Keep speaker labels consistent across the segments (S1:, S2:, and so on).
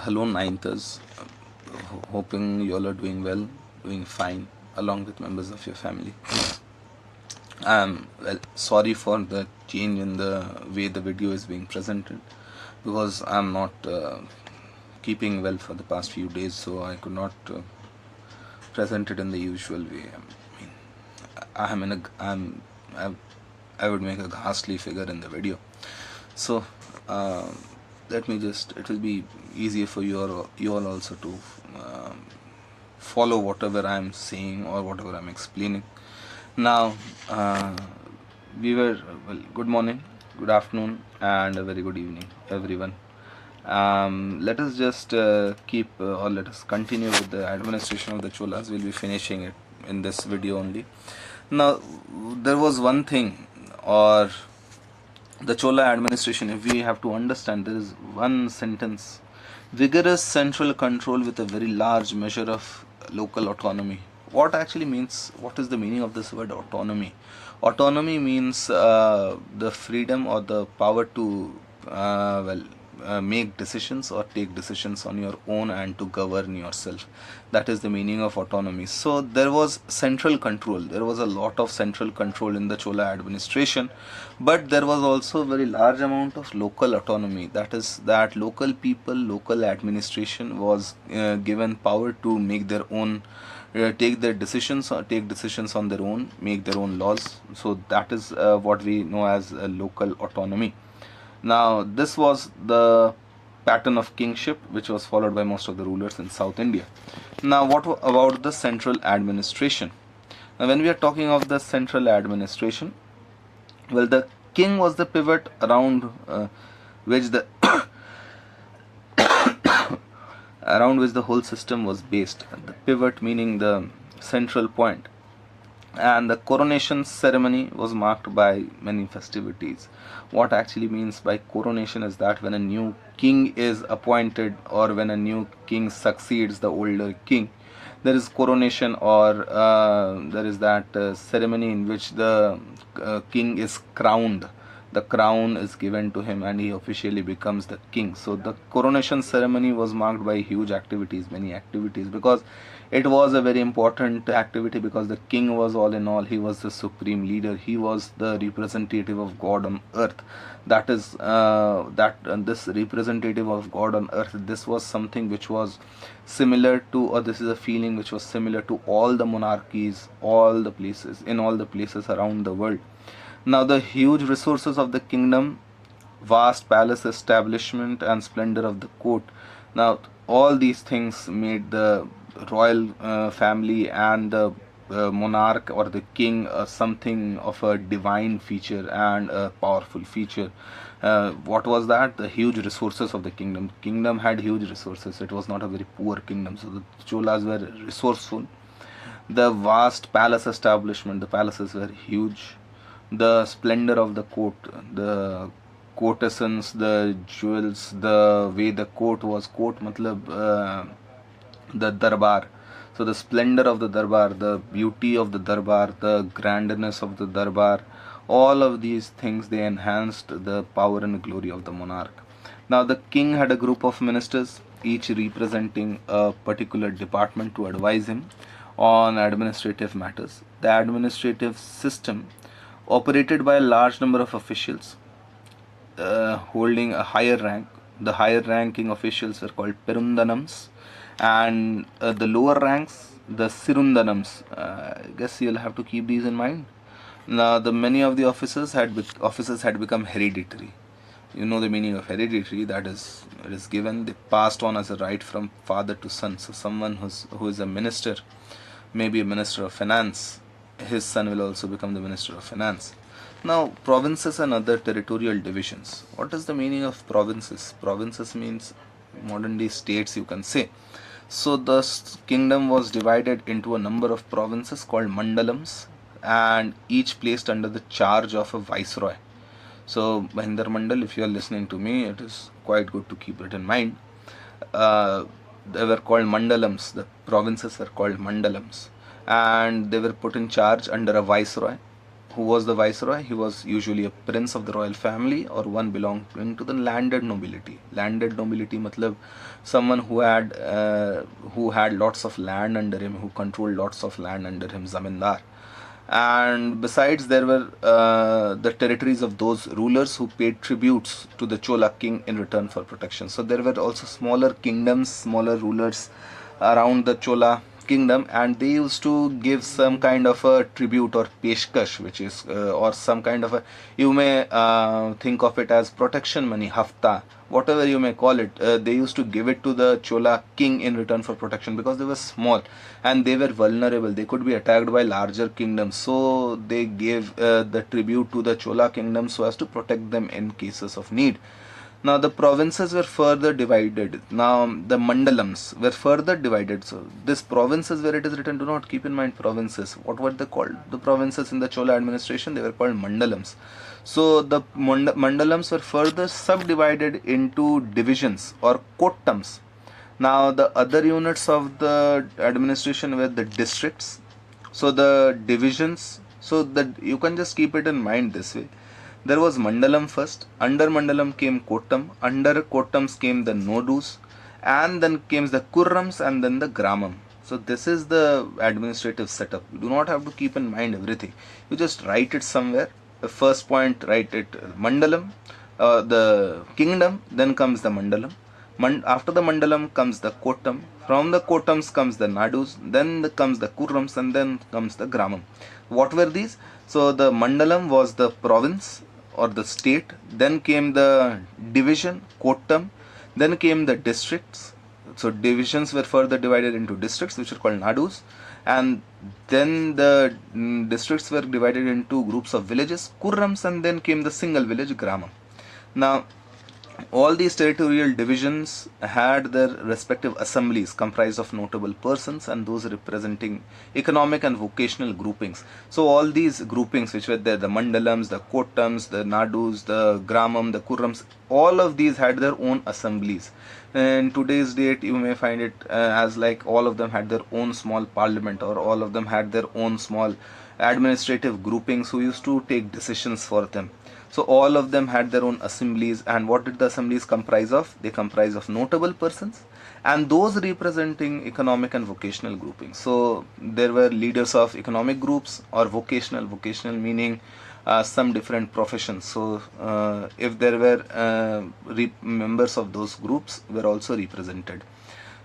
S1: Hello, Ninthers. Hoping you all are doing well, doing fine, along with members of your family. Sorry for the change in the way the video is being presented because I'm not keeping well for the past few days, so I could not present it in the usual way. I mean, I'm in a, I'm, I would make a ghastly figure in the video. So, uh, let me just, it will be easier for you all also to follow whatever I'm saying or whatever I'm explaining. Now, good morning, good afternoon, and a very good evening, everyone. Let us just or let us continue with the administration of the Cholas. We'll be finishing it in this video only. Now, there was one thing, or the Chola administration, if we have to understand, there is one sentence: vigorous central control with a very large measure of local autonomy. What actually means, what is the meaning of this word autonomy? Autonomy means the freedom or the power to, make decisions or take decisions on your own and to govern yourself. That is the meaning of autonomy. So there was central control. There was a lot of central control in the Chola administration, but there was also a very large amount of local autonomy. That is, that local people, local administration was given power to make their own, take their decisions or take decisions on their own, make their own laws. So that is what we know as local autonomy. Now, this was the pattern of kingship which was followed by most of the rulers in South India. Now, what about the central administration? Now, when we are talking of the central administration, well, the king was the pivot around which the around which the whole system was based. The pivot meaning the central point. And the coronation ceremony was marked by many festivities. What actually means by coronation is that when a new king is appointed or when a new king succeeds the older king, there is coronation, or there is that ceremony in which the king is crowned. The crown is given to him and he officially becomes the king. So the coronation ceremony was marked by huge activities, many activities, because it was a very important activity, because the king was all in all. He was the supreme leader. He was the representative of God on earth. That is this representative of God on earth, this was something which was similar to, or this is a feeling which was similar to all the monarchies, all the places, in all the places around the world. Now, the huge resources of the kingdom, vast palace establishment, and splendor of the court. Now, all these things made the royal family and the monarch or the king something of a divine feature and a powerful feature. What was that? The huge resources of the kingdom. Kingdom had huge resources. It was not a very poor kingdom. So the Cholas were resourceful. The vast palace establishment. The palaces were huge. The splendor of the court, the courtesans, the jewels, the way the court was, court matlab the darbar. So the splendor of the darbar, the beauty of the darbar, the grandness of the darbar, all of these things, they enhanced the power and glory of the monarch. Now the king had a group of ministers, each representing a particular department to advise him on administrative matters. The administrative system operated by a large number of officials holding a higher rank. The higher ranking officials were called Perundanams, and the lower ranks, the Sirundanams. I guess you'll have to keep these in mind. Now, the many of the officers had become hereditary. You know the meaning of hereditary. That is, it is given, they passed on as a right from father to son. So someone who is a minister, maybe a minister of finance, his son will also become the minister of finance. Now, provinces and other territorial divisions. What is the meaning of provinces? Provinces means modern day states, you can say. So the kingdom was divided into a number of provinces called mandalams, and each placed under the charge of a viceroy. So Mahinder Mandal, if you are listening to me, it is quite good to keep it in mind. They were called mandalams. The provinces were called mandalams, and they were put in charge under a viceroy. who was the viceroy? He was usually a prince of the royal family or one belonging to the landed nobility. Landed nobility matlab someone who had lots of land under him, who controlled lots of land under him, zamindar. And besides, there were the territories of those rulers who paid tributes to the Chola king in return for protection. So there were also smaller kingdoms, smaller rulers around the Chola kingdom, and they used to give some kind of a tribute or peshkash, which is or some kind of a, you may think of it as protection money, hafta, whatever you may call it. They used to give it to the Chola king in return for protection, because they were small and they were vulnerable, they could be attacked by larger kingdoms. So they gave the tribute to the Chola kingdom so as to protect them in cases of need. Now the provinces were further divided. Now the mandalams were further divided. So this provinces where it is written, do not keep in mind provinces. What were they called? The provinces in the Chola administration, they were called mandalams. So the mandalams were further subdivided into divisions or kotams. Now the other units of the administration were the districts. So the divisions, so that you can just keep it in mind this way. There was Mandalam first, under Mandalam came Kotam, under Kotams came the Nodus, and then came the Kurrams and then the Gramam. So this is the administrative setup. You do not have to keep in mind everything. You just write it somewhere. The first point, write it Mandalam, the kingdom, then comes the Mandalam. After the Mandalam comes the Kotam. From the Kotams comes the Nadus, then comes the Kurrams, and then comes the Gramam. What were these? So the Mandalam was the province or the state, then came the division, Kotam, then came the districts. So divisions were further divided into districts, which are called Nadus, and then the districts were divided into groups of villages, Kurrams, and then came the single village, Gramam. Now all these territorial divisions had their respective assemblies comprised of notable persons and those representing economic and vocational groupings. So all these groupings which were there, the Mandalams, the Kotams, the Nadus, the Gramam, the Kurrams, all of these had their own assemblies. In today's date, you may find it as like all of them had their own small parliament, or all of them had their own small administrative groupings who used to take decisions for them. So all of them had their own assemblies, and what did the assemblies comprise of? They comprise of notable persons and those representing economic and vocational groupings. So there were leaders of economic groups or vocational meaning some different professions. So if there were members of those groups were also represented.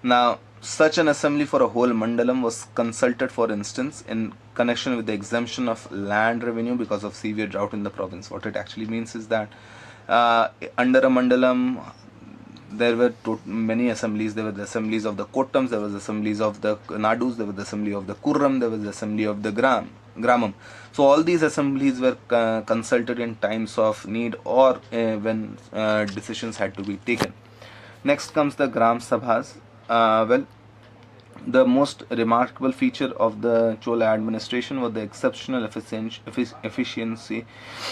S1: Now such an assembly for a whole mandalam was consulted, for instance, in connection with the exemption of land revenue because of severe drought in the province. What it actually means is that under a mandalam there were many assemblies. There were the assemblies of the Kotams, there was assemblies of the Nadus, there was the assembly of the Kurram, there was the assembly of the Gramam. So all these assemblies were consulted in times of need or when decisions had to be taken. Next comes the Gram Sabhas. Well, the most remarkable feature of the Chola administration was the exceptional efficiency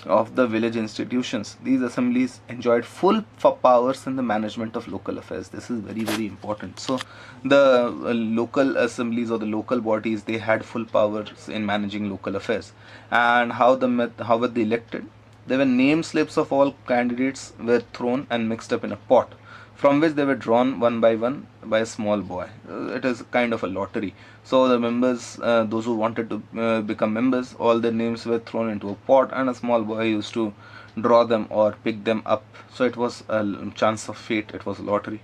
S1: of the village institutions. These assemblies enjoyed full powers in the management of local affairs. This is very, very important. So the local assemblies or the local bodies, they had full powers in managing local affairs. And how were they elected? There were name slips of all candidates were thrown and mixed up in a pot, from which they were drawn one by one by a small boy. It is kind of a lottery. So the members, those who wanted to become members, all their names were thrown into a pot and a small boy used to draw them or pick them up. So it was a chance of fate, it was a lottery.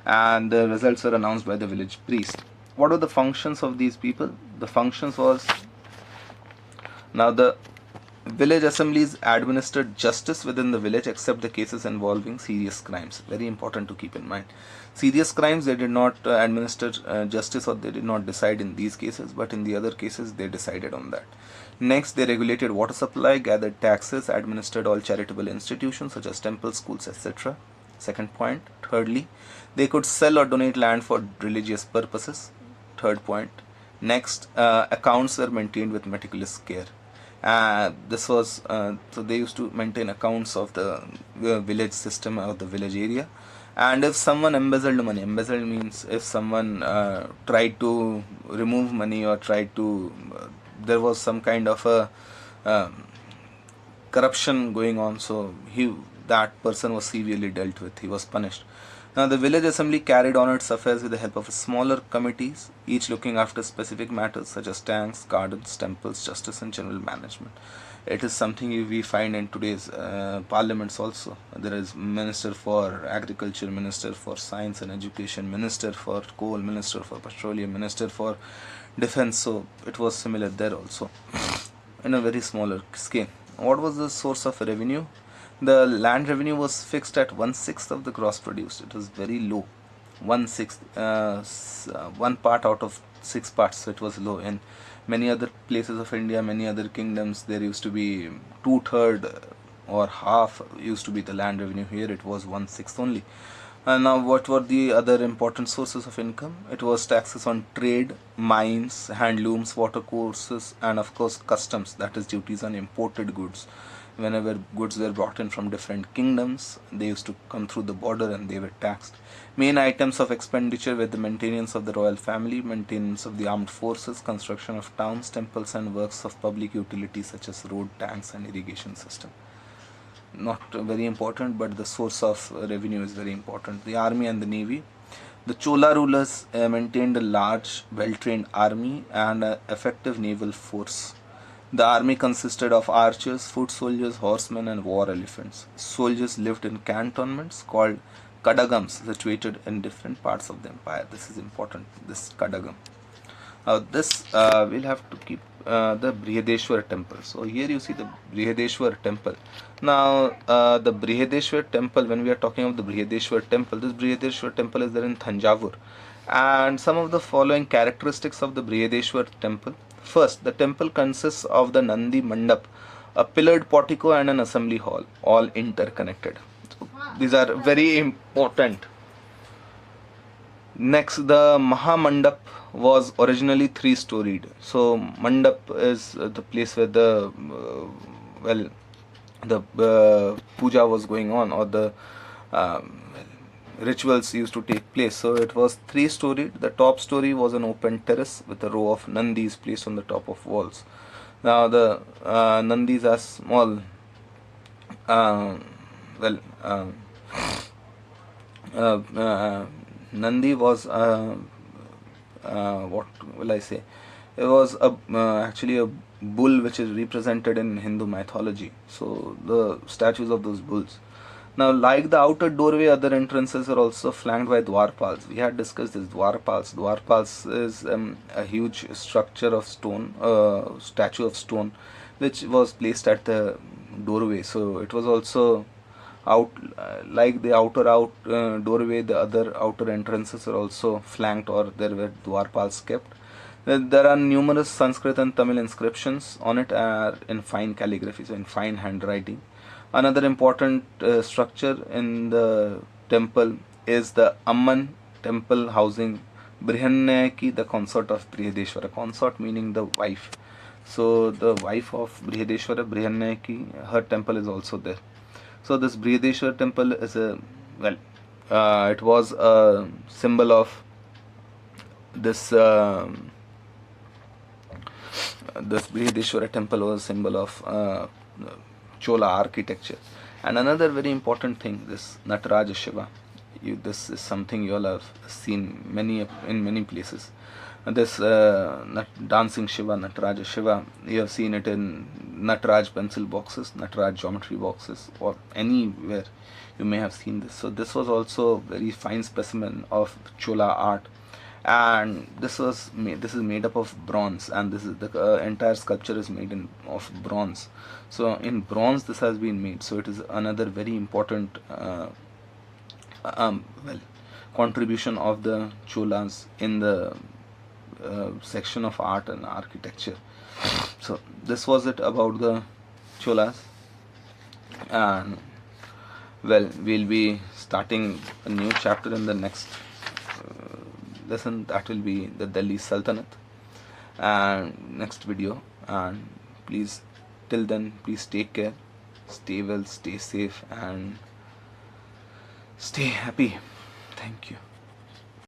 S1: And the results were announced by the village priest. What were the functions of these people? The functions was, now the village assemblies administered justice within the village except the cases involving serious crimes. Very important to keep in mind. Serious crimes, they did not administer justice, or they did not decide in these cases, but in the other cases they decided on that. Next, they regulated water supply, gathered taxes, administered all charitable institutions such as temples, schools, etc. Second point. Thirdly, they could sell or donate land for religious purposes. Third point. Next, accounts were maintained with meticulous care. This was so they used to maintain accounts of the village system or the village area. And if someone embezzled money, embezzled means if someone tried to remove money or tried to there was some kind of a corruption going on, so that person was severely dealt with, he was punished. Now the village assembly carried on its affairs with the help of smaller committees, each looking after specific matters such as tanks, gardens, temples, justice and general management. It is something we find in today's parliaments also. There is minister for agriculture, minister for science and education, minister for coal, minister for petroleum, minister for defense. So it was similar there also in a very smaller scale. What was the source of revenue? The land revenue was fixed at 1/6 of the gross produce. It was very low, 1/6, one part out of 6 parts. So it was low. In many other places of India, many other kingdoms, there used to be 2/3 or half used to be the land revenue. Here it was 1/6 only. And now, what were the other important sources of income? It was taxes on trade, mines, handlooms, watercourses, and of course customs, that is duties on imported goods. Whenever goods were brought in from different kingdoms, they used to come through the border and they were taxed. Main items of expenditure were the maintenance of the royal family, maintenance of the armed forces, construction of towns, temples, and works of public utility such as road, tanks, and irrigation system. Not very important, but the source of revenue is very important. The army and the navy. The Chola rulers maintained a large, well-trained army and an effective naval force. The army consisted of archers, foot soldiers, horsemen, and war elephants. Soldiers lived in cantonments called kadagams, situated in different parts of the empire. This is important, this kadagam. This we'll have to keep the Brihadeshwar temple. So here you see the Brihadeshwar temple. Now the Brihadeshwar temple, when we are talking of the Brihadeshwar temple, this Brihadeshwar temple is there in Thanjavur. And some of the following characteristics of the Brihadeshwar temple. First, the temple consists of the Nandi Mandap, a pillared portico and an assembly hall, all interconnected. So these are very important. Next, the Mahamandap was originally 3-storied. So Mandap is the place where the puja was going on, or the rituals used to take place. So it was 3-storied. The top story was an open terrace with a row of nandis placed on the top of walls. Now the nandis are small. Nandi was what will I say? It was actually a bull which is represented in Hindu mythology. So the statues of those bulls. Now, like the outer doorway, other entrances are also flanked by dwarpals. We had discussed this dwarpals. Dwarpals is a huge structure of stone, statue of stone, which was placed at the doorway. So it was also out like the outer doorway. The other outer entrances are also flanked, or there were dwarpals kept. There are numerous Sanskrit and Tamil inscriptions on it, in fine calligraphy, so in fine handwriting. Another important structure in the temple is the Amman temple, housing Brihannayaki, the consort of Brihadeshwara. Consort meaning the wife. So the wife of Brihadeshwara, Brihannayaki, her temple is also there. So this Brihadeshwara temple is it was a symbol of this. This Brihadeshwara temple was a symbol of Chola architecture. And another very important thing, this Nataraja Shiva. This is something you all have seen in many places. And this dancing Shiva, Nataraja Shiva, you have seen it in Nataraj pencil boxes, Nataraj geometry boxes, or anywhere you may have seen this. So this was also a very fine specimen of Chola art. And this is made up of bronze, and this is the entire sculpture is made of bronze. So in bronze this has been made. So it is another very important contribution of the Cholas in the section of art and architecture. So this was it about the Cholas, and we'll be starting a new chapter in the next lesson. That will be the Delhi Sultanate, and next video. And please, till then, please take care, stay well, stay safe, and stay happy. Thank you.